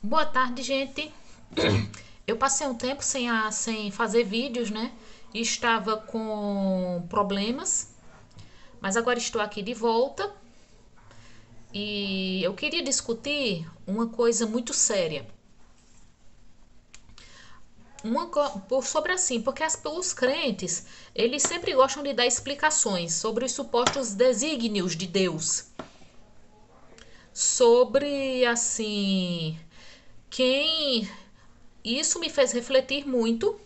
Boa tarde, gente. Eu passei um tempo sem fazer vídeos, né? E estava com problemas, mas agora estou aqui de volta e eu queria discutir uma coisa muito séria. Sobre assim, porque os crentes, eles sempre gostam de dar explicações sobre os supostos desígnios de Deus. Sobre, assim, quem isso me fez refletir muito.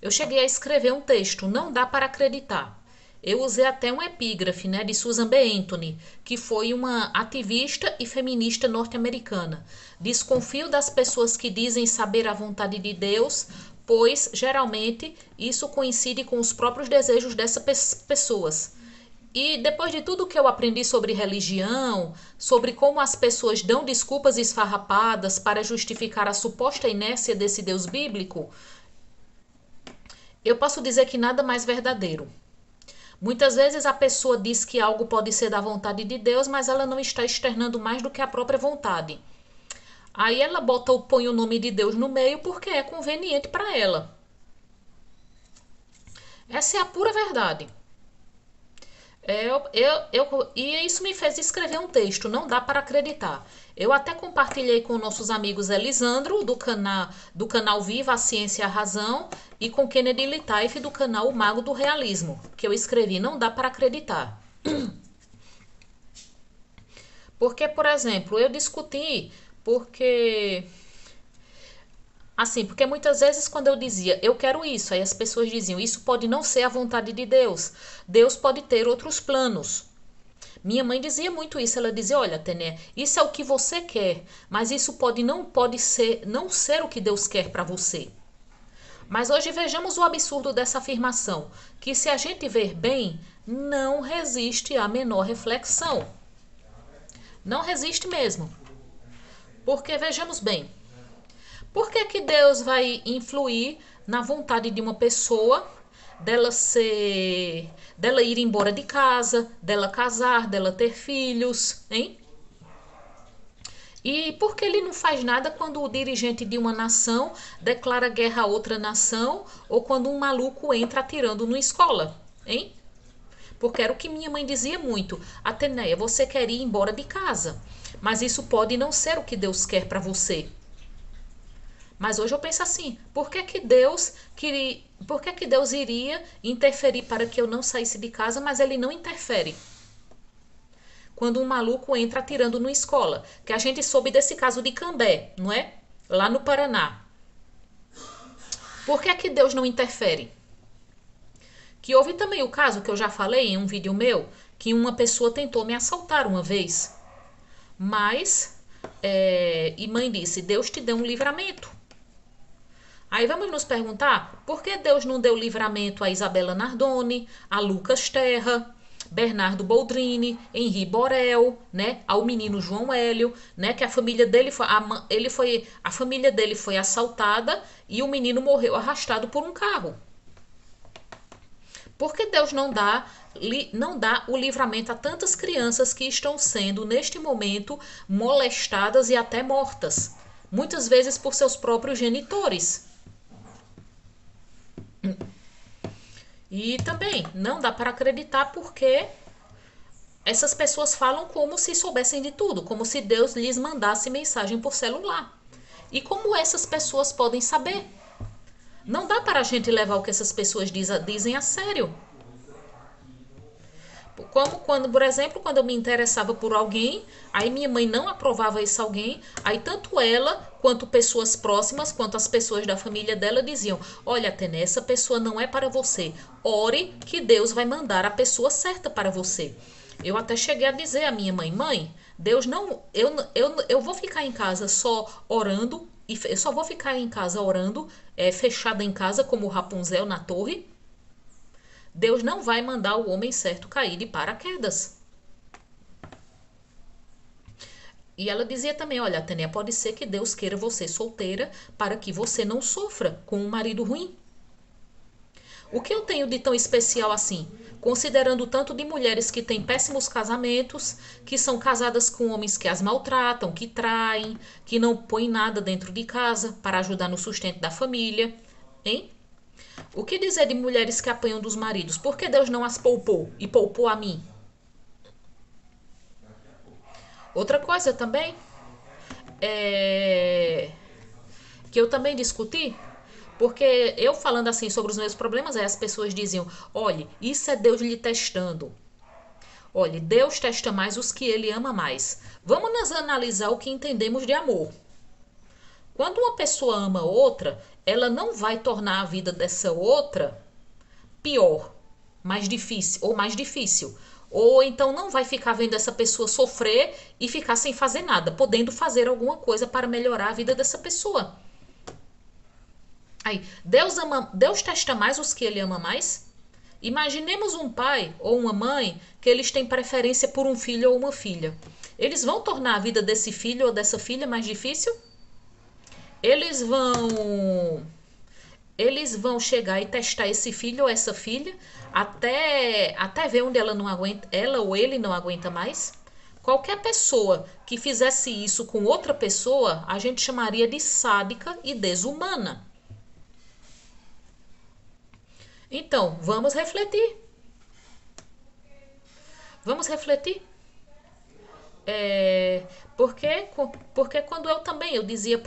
Eu cheguei a escrever um texto, não dá para acreditar. Eu usei até um epígrafe, né, de Susan B. Anthony, que foi uma ativista e feminista norte-americana. Desconfio das pessoas que dizem saber a vontade de Deus, pois geralmente isso coincide com os próprios desejos dessas pessoas. E depois de tudo que eu aprendi sobre religião, sobre como as pessoas dão desculpas esfarrapadas para justificar a suposta inércia desse Deus bíblico, eu posso dizer que nada mais verdadeiro. Muitas vezes a pessoa diz que algo pode ser da vontade de Deus, mas ela não está externando mais do que a própria vontade. Aí ela põe o nome de Deus no meio porque é conveniente para ela. Essa é a pura verdade. E isso me fez escrever um texto, não dá para acreditar. Eu até compartilhei com nossos amigos Elisandro, do canal Viva a Ciência e a Razão, e com Kennedy Litaif, do canal O Mago do Realismo, que eu escrevi, não dá para acreditar. Porque, por exemplo, eu discuti, porque porque muitas vezes quando eu dizia, eu quero isso, aí as pessoas diziam, isso pode não ser a vontade de Deus. Deus pode ter outros planos. Minha mãe dizia muito isso, ela dizia, olha, Tené, isso é o que você quer, mas isso não ser o que Deus quer para você. Mas hoje vejamos o absurdo dessa afirmação, que se a gente ver bem, não resiste à menor reflexão. Não resiste mesmo. Porque vejamos bem, por que que Deus vai influir na vontade de uma pessoa dela ir embora de casa, dela casar, dela ter filhos, hein? E por que ele não faz nada quando o dirigente de uma nação declara guerra a outra nação ou quando um maluco entra atirando numa escola, hein? Porque era o que minha mãe dizia muito. Ateneia, você quer ir embora de casa, mas isso pode não ser o que Deus quer para você. Mas hoje eu penso assim, por que que Deus iria interferir para que eu não saísse de casa, mas ele não interfere? Quando um maluco entra atirando numa escola, que a gente soube desse caso de Cambé, não é? Lá no Paraná. Por que que Deus não interfere? Que houve também o caso que eu já falei em um vídeo meu, que uma pessoa tentou me assaltar uma vez. Mas, e mãe disse, Deus te deu um livramento. Aí vamos nos perguntar por que Deus não deu livramento a Isabela Nardoni, a Lucas Terra, Bernardo Boldrini, Henri Borel, né, ao menino João Hélio, né, que a família dele a família dele foi assaltada e o menino morreu arrastado por um carro. Por que Deus não dá o livramento a tantas crianças que estão sendo neste momento molestadas e até mortas, muitas vezes por seus próprios genitores? E também não dá para acreditar porque essas pessoas falam como se soubessem de tudo, como se Deus lhes mandasse mensagem por celular. E como essas pessoas podem saber? Não dá para a gente levar o que essas pessoas dizem a sério. Como quando, por exemplo, quando eu me interessava por alguém, aí minha mãe não aprovava esse alguém, aí tanto ela quanto pessoas próximas, quanto as pessoas da família dela diziam: olha, Tene, essa pessoa não é para você. Ore que Deus vai mandar a pessoa certa para você. Eu até cheguei a dizer à minha mãe: mãe, Deus não, eu vou ficar em casa só orando, e eu só vou ficar em casa orando, fechada em casa como Rapunzel na torre. Deus não vai mandar o homem certo cair de paraquedas. E ela dizia também, olha, Tânia, pode ser que Deus queira você solteira para que você não sofra com um marido ruim. O que eu tenho de tão especial assim? Considerando o tanto de mulheres que têm péssimos casamentos, que são casadas com homens que as maltratam, que traem, que não põem nada dentro de casa para ajudar no sustento da família, hein? O que dizer de mulheres que apanham dos maridos? Por que Deus não as poupou e poupou a mim? Outra coisa também é que eu também discuti, porque eu falando assim sobre os meus problemas, aí as pessoas diziam: olhe, isso é Deus lhe testando. Olhe, Deus testa mais os que ele ama mais. Vamos nos analisar o que entendemos de amor. Quando uma pessoa ama outra, ela não vai tornar a vida dessa outra pior, mais difícil ou mais difícil. Ou então não vai ficar vendo essa pessoa sofrer e ficar sem fazer nada, podendo fazer alguma coisa para melhorar a vida dessa pessoa. Aí, Deus testa mais os que ele ama mais? Imaginemos um pai ou uma mãe que eles têm preferência por um filho ou uma filha. Eles vão tornar a vida desse filho ou dessa filha mais difícil? Eles vão eles vão chegar e testar esse filho ou essa filha até ver onde ela não aguenta, ela ou ele não aguenta mais? Qualquer pessoa que fizesse isso com outra pessoa, a gente chamaria de sádica e desumana. Então, vamos refletir. Vamos refletir. É, porque, porque eu dizia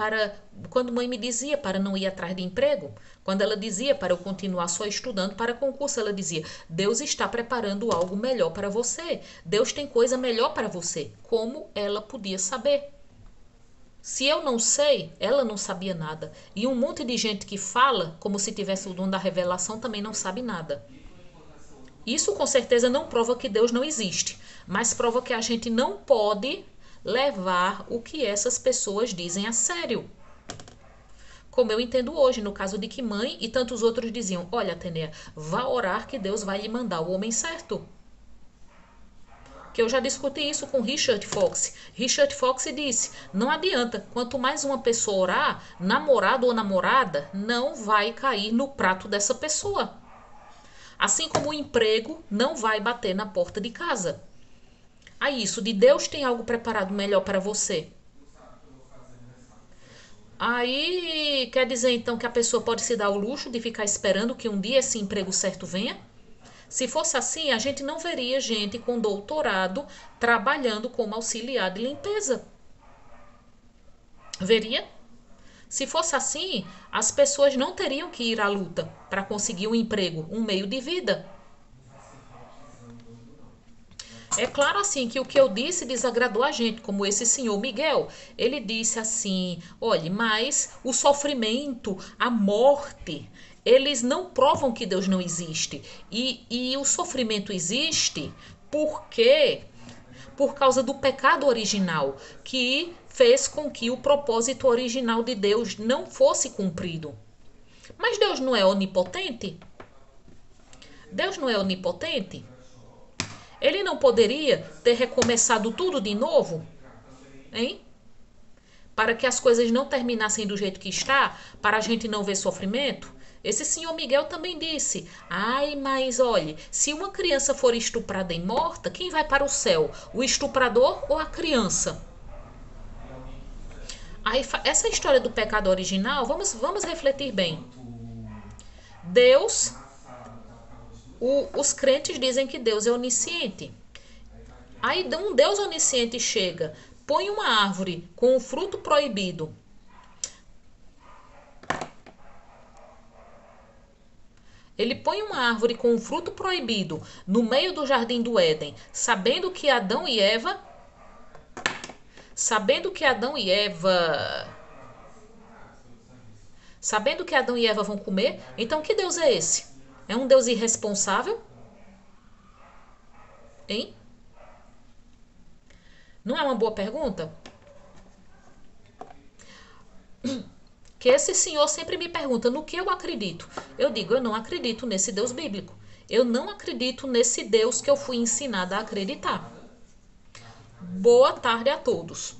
quando mãe me dizia para não ir atrás de emprego, quando ela dizia para eu continuar só estudando para concurso, ela dizia: Deus está preparando algo melhor para você, Deus tem coisa melhor para você. Como ela podia saber? Se eu não sei, ela não sabia nada. E um monte de gente que fala como se tivesse o dom da revelação também não sabe nada. Isso com certeza não prova que Deus não existe, mas prova que a gente não pode levar o que essas pessoas dizem a sério. Como eu entendo hoje, no caso de que mãe e tantos outros diziam: olha, Atenea, vá orar que Deus vai lhe mandar o homem certo. Que eu já discuti isso com Richard Fox. Richard Fox disse: não adianta, quanto mais uma pessoa orar, namorado ou namorada não vai cair no prato dessa pessoa. Assim como o emprego não vai bater na porta de casa. Aí isso de Deus tem algo preparado melhor para você. Aí quer dizer então que a pessoa pode se dar o luxo de ficar esperando que um dia esse emprego certo venha? Se fosse assim, a gente não veria gente com doutorado trabalhando como auxiliar de limpeza. Veria? Se fosse assim, as pessoas não teriam que ir à luta para conseguir um emprego, um meio de vida. É claro assim que o que eu disse desagradou a gente, como esse senhor Miguel. Ele disse assim: olhe, mas o sofrimento, a morte, eles não provam que Deus não existe. E o sofrimento existe porque por causa do pecado original, que fez com que o propósito original de Deus não fosse cumprido. Mas Deus não é onipotente? Deus não é onipotente? Ele não poderia ter recomeçado tudo de novo? Hein? Para que as coisas não terminassem do jeito que está, para a gente não ver sofrimento? Esse senhor Miguel também disse: ai, mas olhe, se uma criança for estuprada e morta, quem vai para o céu? O estuprador ou a criança? Aí, essa história do pecado original, vamos refletir bem. Deus, os crentes dizem que Deus é onisciente. Aí um Deus onisciente chega, põe uma árvore com um fruto proibido. Ele põe uma árvore com um fruto proibido no meio do jardim do Éden, sabendo que Adão e Eva vão comer. Então que Deus é esse? É um Deus irresponsável? Hein? Não é uma boa pergunta? Que esse senhor sempre me pergunta no que eu acredito. Eu digo: eu não acredito nesse Deus bíblico. Eu não acredito nesse Deus que eu fui ensinada a acreditar. Boa tarde a todos.